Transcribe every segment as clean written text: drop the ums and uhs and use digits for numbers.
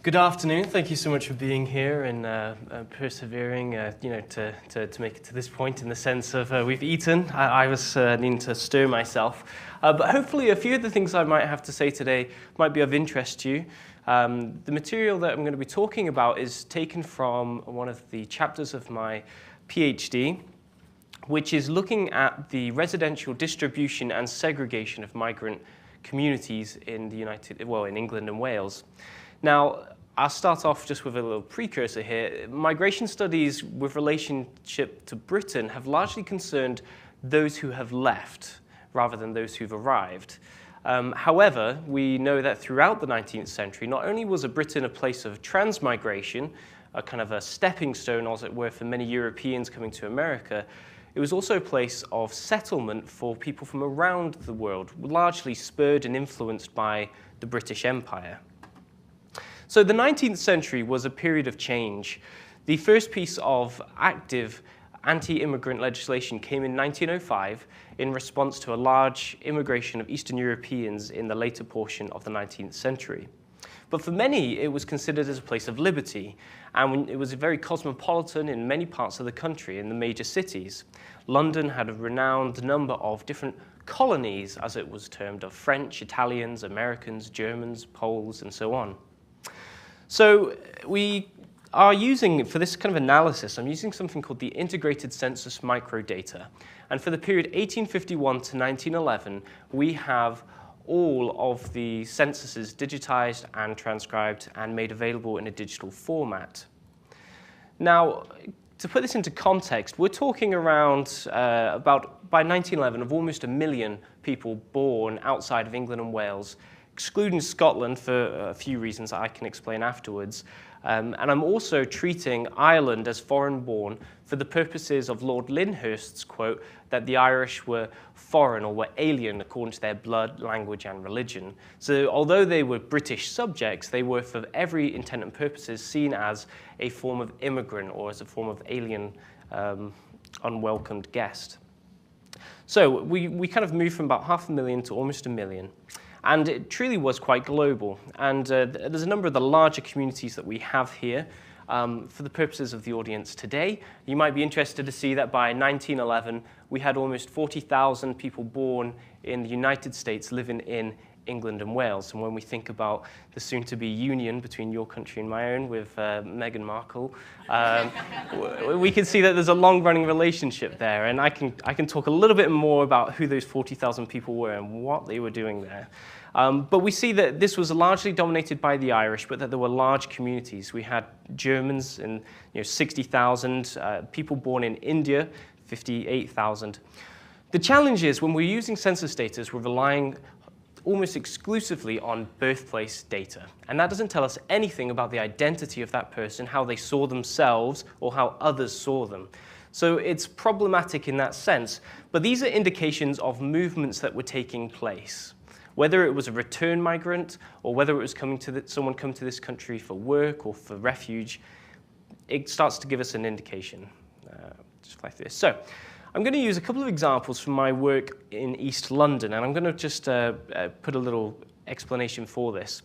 Good afternoon. Thank you so much for being here and persevering, to make it to this point. In the sense of we've eaten. I was needing to stir myself, but hopefully a few of the things I might have to say today might be of interest to you. The material that I'm going to be talking about is taken from one of the chapters of my PhD, which is looking at the residential distribution and segregation of migrant communities in in England and Wales. Now, I'll start off just with a little precursor here. Migration studies with relationship to Britain have largely concerned those who have left rather than those who've arrived. However, we know that throughout the 19th century, not only was Britain a place of transmigration, a kind of a stepping stone, as it were, for many Europeans coming to America, it was also a place of settlement for people from around the world, largely spurred and influenced by the British Empire. So the 19th century was a period of change. The first piece of active anti-immigrant legislation came in 1905 in response to a large immigration of Eastern Europeans in the later portion of the 19th century. But for many, it was considered as a place of liberty, and it was very cosmopolitan in many parts of the country, in the major cities. London had a renowned number of different colonies, as it was termed, of French, Italians, Americans, Germans, Poles, and so on. So we are using, for this kind of analysis, I'm using something called the Integrated Census Microdata. And for the period 1851 to 1911, we have all of the censuses digitized and transcribed and made available in a digital format. Now, to put this into context, we're talking around by 1911 of almost 1 million people born outside of England and Wales, excluding Scotland for a few reasons that I can explain afterwards. And I'm also treating Ireland as foreign-born for the purposes of Lord Lyndhurst's quote that the Irish were foreign or were alien according to their blood, language, and religion. So although they were British subjects, they were, for every intent and purposes, seen as a form of immigrant or as a form of alien, unwelcomed guest. So we kind of moved from about 500,000 to almost 1 million. And it truly was quite global. And there's a number of the larger communities that we have here. For the purposes of the audience today, you might be interested to see that by 1911, we had almost 40,000 people born in the United States living in England and Wales. And when we think about the soon-to-be union between your country and my own with Meghan Markle, we can see that there's a long-running relationship there. And I can talk a little bit more about who those 40,000 people were and what they were doing there. But we see that this was largely dominated by the Irish, but that there were large communities. We had Germans in 60,000, people born in India, 58,000. The challenge is when we're using census data, we're relying almost exclusively on birthplace data. And that doesn't tell us anything about the identity of that person, how they saw themselves, or how others saw them. So it's problematic in that sense. But these are indications of movements that were taking place. Whether it was a return migrant, or whether it was someone come to this country for work or for refuge, it starts to give us an indication, just like this. So I'm going to use a couple of examples from my work in East London, and I'm going to just put a little explanation for this.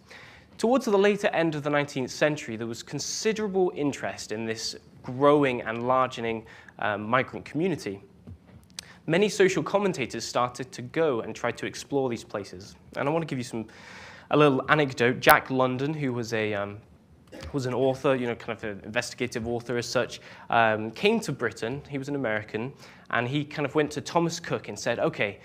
Towards the later end of the 19th century, there was considerable interest in this growing and largening migrant community. Many social commentators started to go and try to explore these places. And I want to give you a little anecdote. Jack London, who was an author, kind of an investigative author as such, came to Britain. He was an American, and he kind of went to Thomas Cook and said, okay,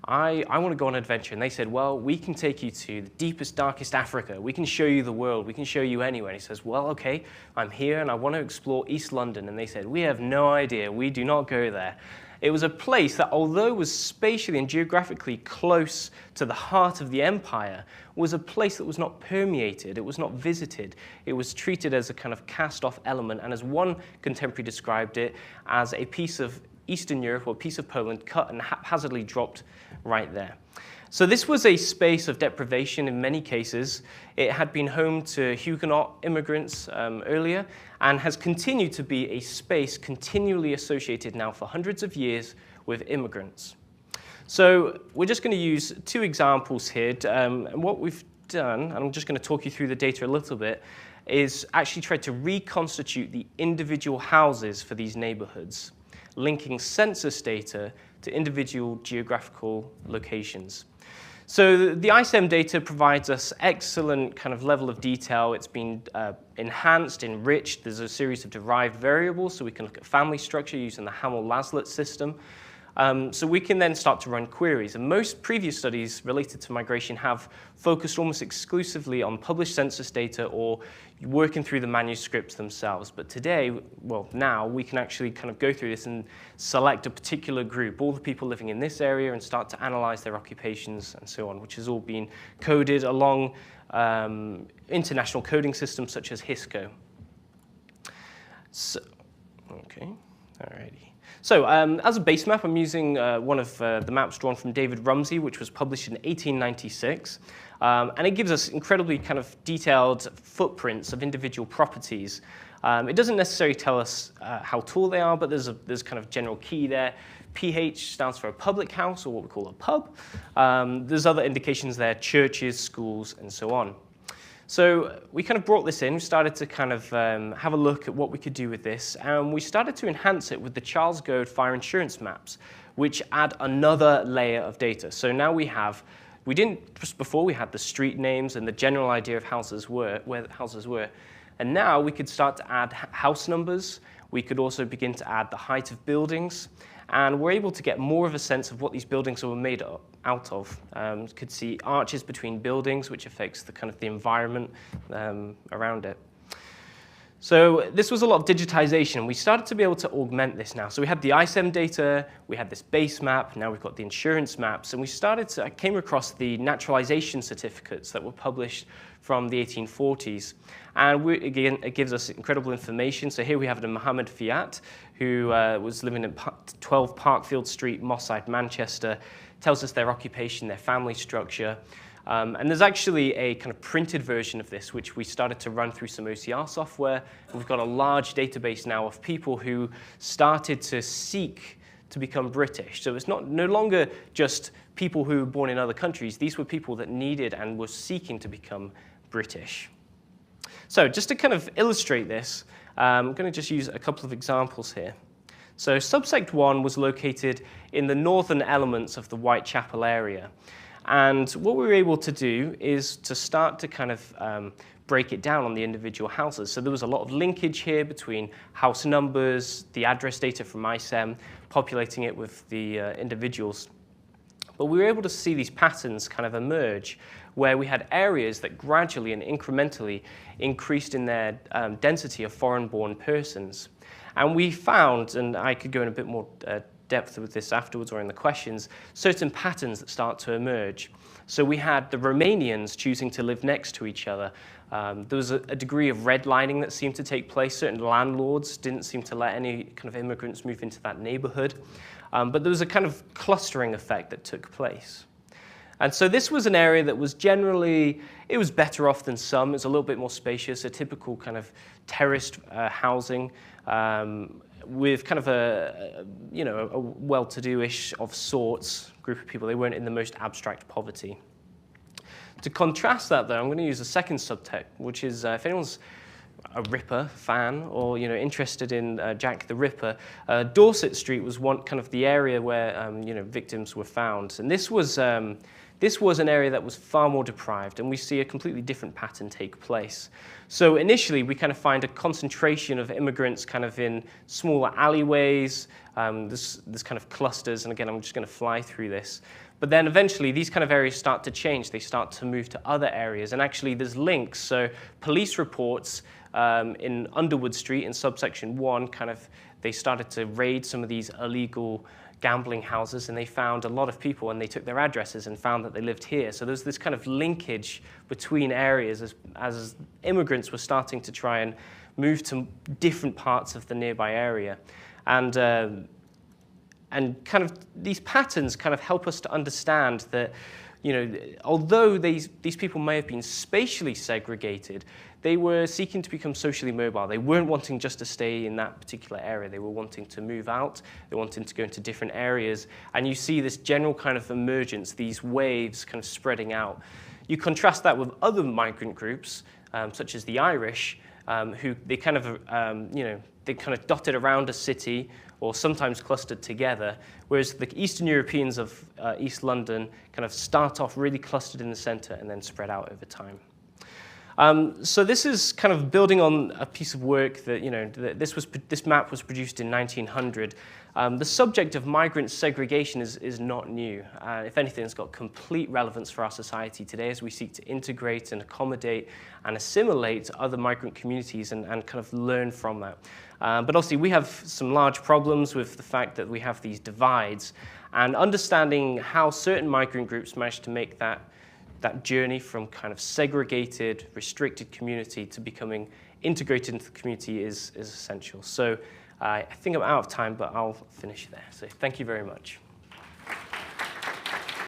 I want to go on an adventure. And they said, well, we can take you to the deepest, darkest Africa. We can show you the world. We can show you anywhere. And he says, well, okay, I'm here, and I want to explore East London. And they said, we have no idea. We do not go there. It was a place that, although it was spatially and geographically close to the heart of the empire, was a place that was not permeated, it was not visited. It was treated as a kind of cast-off element, and as one contemporary described it, as a piece of Eastern Europe or a piece of Poland cut and haphazardly dropped right there. So this was a space of deprivation in many cases. It had been home to Huguenot immigrants earlier and has continued to be a space continually associated now for hundreds of years with immigrants. So we're just going to use two examples here. And what we've done, and I'm just going to talk you through the data a little bit, is actually tried to reconstitute the individual houses for these neighborhoods, linking census data to individual geographical locations. So the I-CeM data provides us excellent kind of level of detail. It's been enhanced, enriched. There's a series of derived variables, so we can look at family structure using the Hamel-Laslett system. So we can then start to run queries. And most previous studies related to migration have focused almost exclusively on published census data or working through the manuscripts themselves. But today, well, now we can actually kind of go through this and select a particular group, all the people living in this area, and start to analyze their occupations and so on, which has all been coded along international coding systems such as HISCO. So, okay, alrighty. So as a base map, I'm using one of the maps drawn from David Rumsey, which was published in 1896. And it gives us incredibly kind of detailed footprints of individual properties. It doesn't necessarily tell us how tall they are, but there's kind of general key there. PH stands for a public house, or what we call a pub. There's other indications there, churches, schools, and so on. So we kind of brought this in, we started to kind of have a look at what we could do with this, and we started to enhance it with the Charles Goad fire insurance maps, which add another layer of data. So now just before we had the street names and the general idea of where the houses were, and now we could start to add house numbers. We could also begin to add the height of buildings, and we're able to get more of a sense of what these buildings were made out of. You could see arches between buildings, which affects the environment around it. So this was a lot of digitization. We started to be able to augment this now. So we had the I-CeM data, we had this base map, now we've got the insurance maps, and I came across the naturalization certificates that were published from the 1840s. And again, it gives us incredible information. So here we have Mohammed Fiat, who was living in 12 Parkfield Street, Moss Side, Manchester. Tells us their occupation, their family structure. And there's actually a kind of printed version of this, which we started to run through some OCR software. And we've got a large database now of people who started to seek to become British. So it's no longer just people who were born in other countries. These were people that needed and were seeking to become British. So just to kind of illustrate this, I'm going to just use a couple of examples here. So subsect 1 was located in the northern elements of the Whitechapel area. And what we were able to do is to start to kind of break it down on the individual houses. So there was a lot of linkage here between house numbers, the address data from I-CeM, populating it with the individuals. But we were able to see these patterns kind of emerge where we had areas that gradually and incrementally increased in their density of foreign-born persons. And we found, and I could go in a bit more depth with this afterwards or in the questions, certain patterns that start to emerge. So we had the Romanians choosing to live next to each other. There was a degree of redlining that seemed to take place. Certain landlords didn't seem to let any kind of immigrants move into that neighborhood. But there was a kind of clustering effect that took place. And so this was an area that was generally, it was better off than some. It was a little bit more spacious, a typical kind of terraced housing with kind of a well-to-do-ish of sorts group of people. They weren't in the most abstract poverty. To contrast that, though, I'm going to use a second subtext, which is if anyone's a Ripper fan or interested in Jack the Ripper, Dorset Street was one kind of the area where victims were found, and this was an area that was far more deprived, and we see a completely different pattern take place. So initially, we kind of find a concentration of immigrants kind of in smaller alleyways, this kind of clusters, and again, I'm just going to fly through this. But then eventually, these kind of areas start to change. They start to move to other areas, and actually, there's links. So police reports in Underwood Street in subsection 1, they started to raid some of these illegal gambling houses, and they found a lot of people, and they took their addresses and found that they lived here. So there's this kind of linkage between areas as immigrants were starting to try and move to different parts of the nearby area. And kind of these patterns kind of help us to understand that, although these people may have been spatially segregated, they were seeking to become socially mobile. They weren't wanting just to stay in that particular area. They were wanting to move out. They were wanting to go into different areas. And you see this general kind of emergence, these waves kind of spreading out. You contrast that with other migrant groups, such as the Irish, who they kind of, they kind of dotted around a city or sometimes clustered together, whereas the Eastern Europeans of East London kind of start off really clustered in the center and then spread out over time. So this is kind of building on a piece of work that, this map was produced in 1900. The subject of migrant segregation is not new. If anything, it's got complete relevance for our society today as we seek to integrate and accommodate and assimilate other migrant communities and kind of learn from that. But obviously, we have some large problems with the fact that we have these divides, and understanding how certain migrant groups manage to make that journey from kind of segregated, restricted community to becoming integrated into the community is essential. So I think I'm out of time, but I'll finish there. So thank you very much.